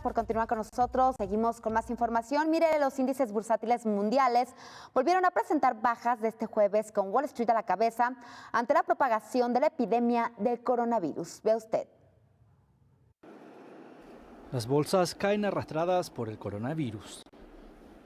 por continuar con nosotros. Seguimos con más información. Mire, los índices bursátiles mundiales volvieron a presentar bajas de este jueves con Wall Street a la cabeza ante la propagación de la epidemia del coronavirus. Vea usted. Las bolsas caen arrastradas por el coronavirus.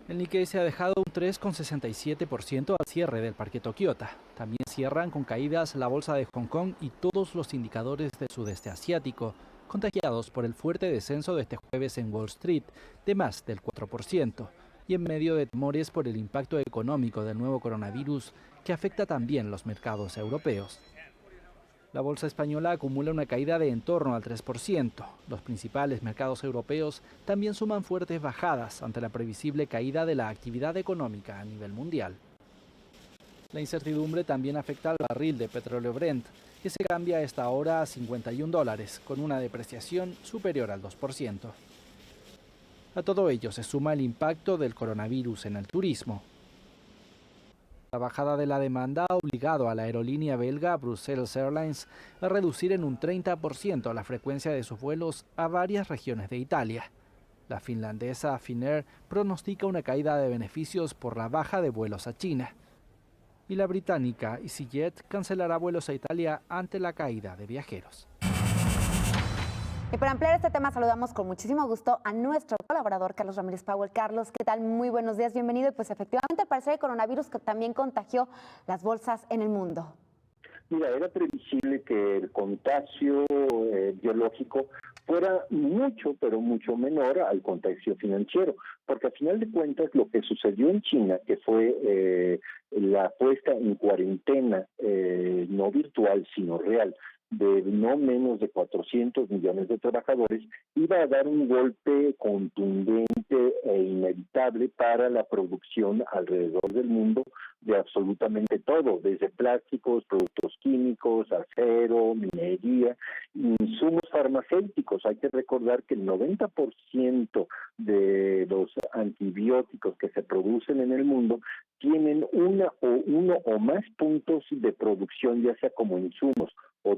El Nikkei se ha dejado un 3,67% al cierre del parque Tokiota. También cierran con caídas la bolsa de Hong Kong y todos los indicadores del sudeste asiático, contagiados por el fuerte descenso de este jueves en Wall Street de más del 4%, y en medio de temores por el impacto económico del nuevo coronavirus que afecta también los mercados europeos. La bolsa española acumula una caída de en torno al 3%. Los principales mercados europeos también suman fuertes bajadas ante la previsible caída de la actividad económica a nivel mundial. La incertidumbre también afecta al barril de petróleo Brent, que se cambia a esta hora a $51, con una depreciación superior al 2%. A todo ello se suma el impacto del coronavirus en el turismo. La bajada de la demanda ha obligado a la aerolínea belga Brussels Airlines a reducir en un 30% la frecuencia de sus vuelos a varias regiones de Italia. La finlandesa Finnair pronostica una caída de beneficios por la baja de vuelos a China. Y la británica EasyJet cancelará vuelos a Italia ante la caída de viajeros. Y para ampliar este tema saludamos con muchísimo gusto a nuestro colaborador Carlos Ramírez Powell. Carlos, ¿qué tal? Muy buenos días, bienvenido. Y pues efectivamente al parecer el coronavirus que también contagió las bolsas en el mundo. Mira, era previsible que el contagio biológico fuera mucho, pero mucho menor al contagio financiero, porque al final de cuentas lo que sucedió en China, que fue la puesta en cuarentena no virtual, sino real, de no menos de 400 millones de trabajadores, iba a dar un golpe contundente e inevitable para la producción alrededor del mundo de absolutamente todo, desde plásticos, productos químicos, acero, minería, insumos farmacéuticos. Hay que recordar que el 90% de los antibióticos que se producen en el mundo tienen uno o más puntos de producción, ya sea como insumos o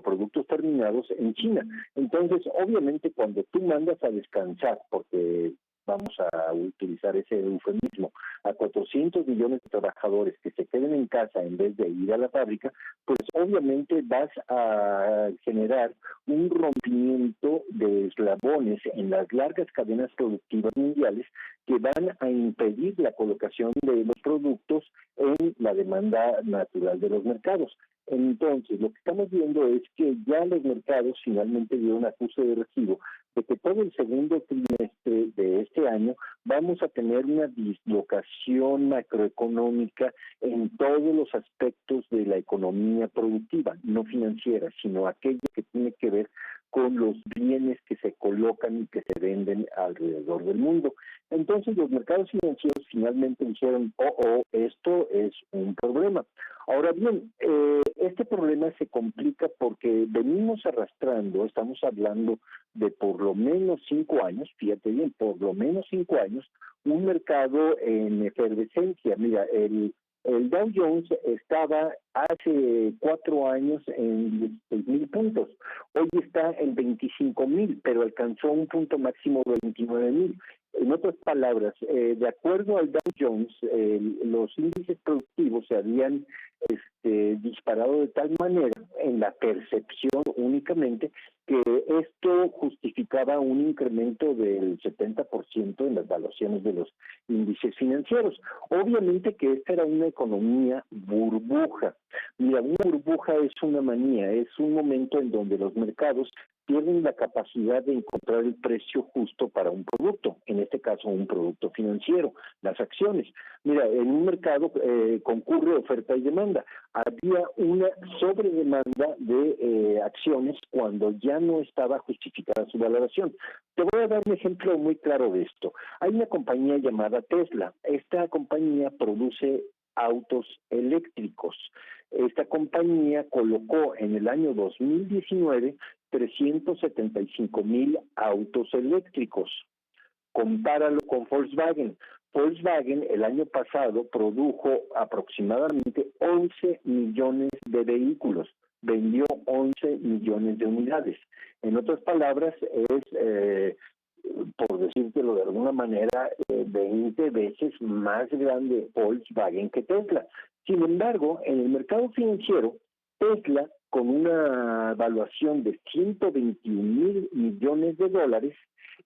productos terminados en China. Entonces, obviamente, cuando tú mandas a descansar, porque vamos a utilizar ese eufemismo, a 400 millones de trabajadores que se queden en casa en vez de ir a la fábrica, pues obviamente vas a generar un rompimiento de eslabones en las largas cadenas productivas mundiales que van a impedir la colocación de los productos en la demanda natural de los mercados. Entonces, lo que estamos viendo es que ya los mercados finalmente dieron acuse de recibo de que todo el segundo trimestre de este año vamos a tener una dislocación macroeconómica en todos los aspectos de la economía productiva, no financiera, sino aquello que tiene que ver con los bienes que se colocan y que se venden alrededor del mundo. Entonces los mercados financieros finalmente dijeron, esto es un problema. Ahora bien, este problema se complica porque venimos arrastrando, estamos hablando de por lo menos 5 años, fíjate bien, por lo menos 5 años, un mercado en efervescencia. Mira, el Dow Jones estaba hace 4 años en 16,000 puntos. Hoy está en 25,000, pero alcanzó un punto máximo de 29,000. En otras palabras, de acuerdo al Dow Jones, los índices productivos se habían disparado de tal manera en la percepción únicamente que esto justificaba un incremento del 70% en las valuaciones de los índices financieros. Obviamente que esta era una economía burbuja. Mira, una burbuja es una manía, es un momento en donde los mercados tienen la capacidad de encontrar el precio justo para un producto, en este caso un producto financiero, las acciones. Mira, en un mercado concurre oferta y demanda. Había una sobredemanda de acciones cuando ya no estaba justificada su valoración. Te voy a dar un ejemplo muy claro de esto. Hay una compañía llamada Tesla. Esta compañía produce autos eléctricos. Esta compañía colocó en el año 2019 375,000 autos eléctricos. Compáralo con Volkswagen. Volkswagen el año pasado produjo aproximadamente 11 millones de vehículos, vendió 11 millones de unidades. En otras palabras, es decírtelo de alguna manera, 20 veces más grande Volkswagen que Tesla. Sin embargo, en el mercado financiero, Tesla, con una evaluación de 121,000 millones de dólares,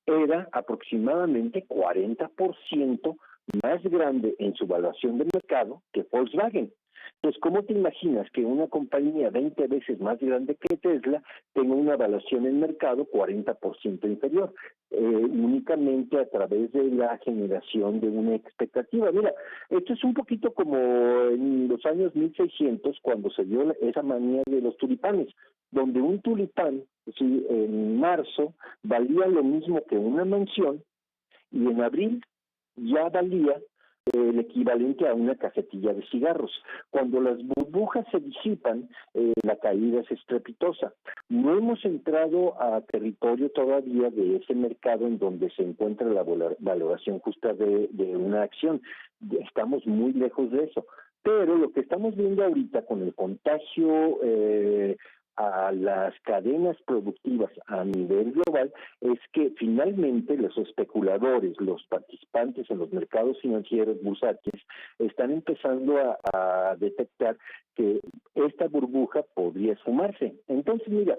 era aproximadamente 40% más grande en su evaluación de mercado que Volkswagen. Entonces, ¿cómo te imaginas que una compañía 20 veces más grande que Tesla tenga una evaluación en mercado 40% inferior? Únicamente a través de la generación de una expectativa. Mira, esto es un poquito como en los años 1600, cuando se dio esa manía de los tulipanes, donde un tulipán, sí, en marzo valía lo mismo que una mansión, y en abril ya valía el equivalente a una cajetilla de cigarros. Cuando las burbujas se disipan, la caída es estrepitosa. No hemos entrado a territorio todavía de ese mercado en donde se encuentra la valoración justa de una acción. Estamos muy lejos de eso. Pero lo que estamos viendo ahorita con el contagio a las cadenas productivas a nivel global es que finalmente los especuladores, los participantes en los mercados financieros bursátiles están empezando a detectar que esta burbuja podría esfumarse. Entonces, mira,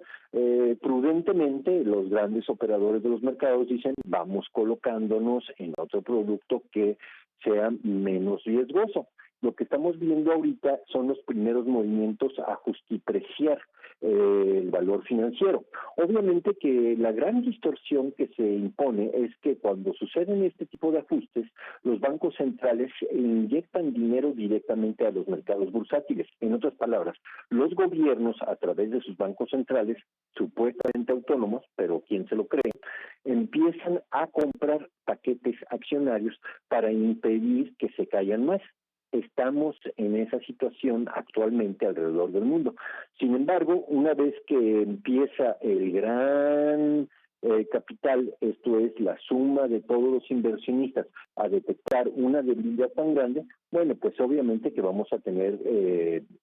prudentemente los grandes operadores de los mercados dicen vamos colocándonos en otro producto que sea menos riesgoso. Lo que estamos viendo ahorita son los primeros movimientos a justipreciar el valor financiero. Obviamente que la gran distorsión que se impone es que cuando suceden este tipo de ajustes, los bancos centrales inyectan dinero directamente a los mercados bursátiles. En otras palabras, los gobiernos a través de sus bancos centrales, supuestamente autónomos, pero ¿quién se lo cree?, empiezan a comprar paquetes accionarios para impedir que se caigan más. Estamos en esa situación actualmente alrededor del mundo. Sin embargo, una vez que empieza el gran capital, esto es la suma de todos los inversionistas, a detectar una debilidad tan grande, bueno, pues obviamente que vamos a tener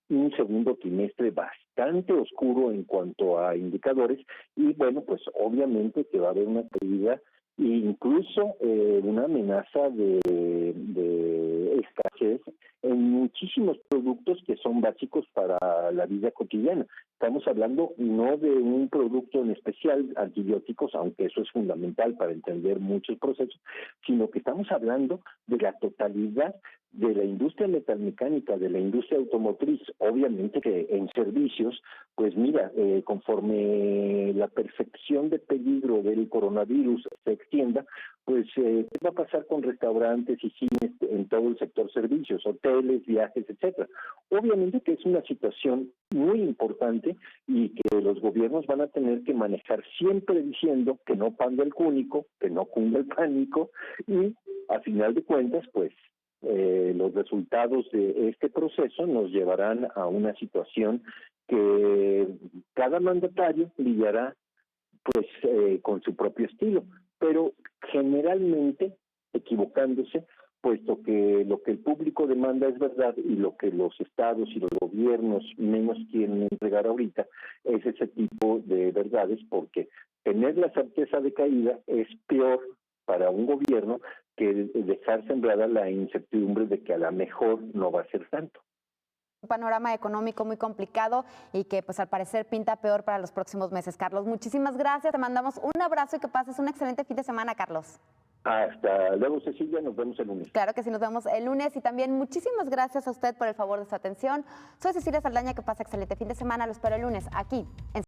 un segundo trimestre bastante oscuro en cuanto a indicadores y bueno, pues obviamente que va a haber una caída e incluso una amenaza de escasez en muchísimos productos que son básicos para la vida cotidiana. Estamos hablando no de un producto en especial, antibióticos, aunque eso es fundamental para entender muchos procesos, sino que estamos hablando de la totalidad de la industria metalmecánica, de la industria automotriz, obviamente que en servicios, pues mira, conforme la percepción de peligro del coronavirus se extienda, pues ¿qué va a pasar con restaurantes y cines en todo el sector servicios, hoteles, viajes, etcétera? Obviamente que es una situación muy importante y que los gobiernos van a tener que manejar siempre diciendo que no panda el cúnico, que no cunda el pánico y a final de cuentas, pues los resultados de este proceso nos llevarán a una situación que cada mandatario lidiará pues con su propio estilo, pero generalmente equivocándose, puesto que lo que el público demanda es verdad y lo que los estados y los gobiernos menos quieren entregar ahorita es ese tipo de verdades, porque tener la certeza de caída es peor para un gobierno que dejar sembrada la incertidumbre de que a lo mejor no va a ser tanto. Un panorama económico muy complicado y que pues al parecer pinta peor para los próximos meses. Carlos, muchísimas gracias, te mandamos un abrazo y que pases un excelente fin de semana, Carlos. Hasta luego, Cecilia, nos vemos el lunes. Claro que sí, nos vemos el lunes y también muchísimas gracias a usted por el favor de su atención. Soy Cecilia Saldaña, que pase excelente fin de semana, lo espero el lunes aquí en